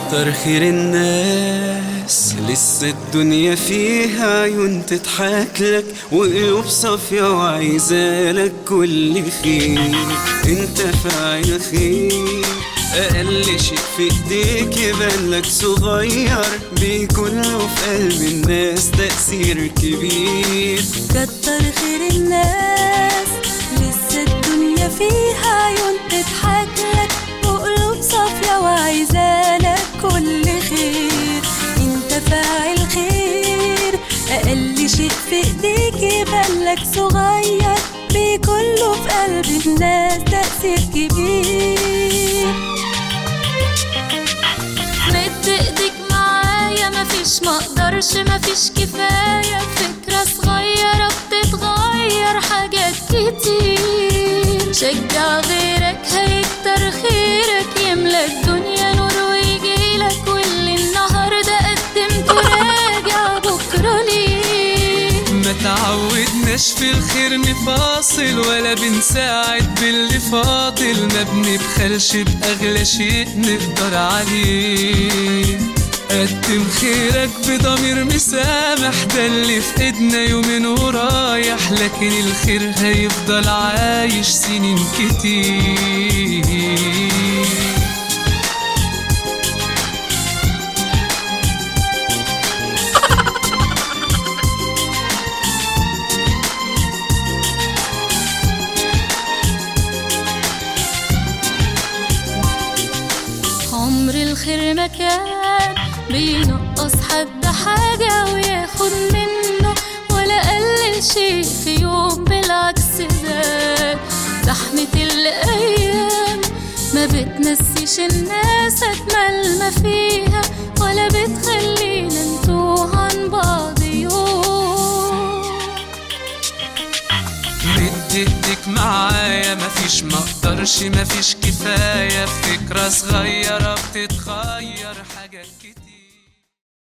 كتر خير الناس لسه الدنيا فيها عيون تضحك لك وقلوب صافية وعايزالك كل خير. انت فاعل خير، اقل شيء في ايديك يبان لك صغير، بيكون له في قلب الناس تأثير كبير. كتر خير الناس لسه الدنيا فيها عيون تضحك لك وقلوب صافية وعايزالك كل خير. انت فاعل خير، اقل شيء في ايديك يبان لك صغير، بيكون له في قلب الناس تأثير كبير. مد ايديك معايا، مفيش مقدرش مفيش كفاية، فكرة صغيرة بتتغير حاجات كتير. شجع غيرك هيكتر خيرك، يملى الدنيا نور ويجيلك، واللي النهاردة قدمته راجع بكرة ليه. ما تعودناش في الخير نفاصل ولا بنساعد باللي فاضل، ما بنبخلش بأغلى شيء نقدر عليه. قدم خيرك بضمير مسامح، ده اللي في ايدنا يومين ورايح، لكن الخير هيفضل عايش سنين كتير. عمر الخير ما كان بينقص حد حاجة وياخد منه، ولا قلل شيء في يوم، بالعكس زاد. زحمة الأيام ما بتنسيش الناس أجمل ما فيها، ولا بتخلينا نتوه عن بعض يوم. مد ايدك معايا، مفيش مقدرش مفيش كفاية، فكرة صغيرة بتتغير حاجات كتير.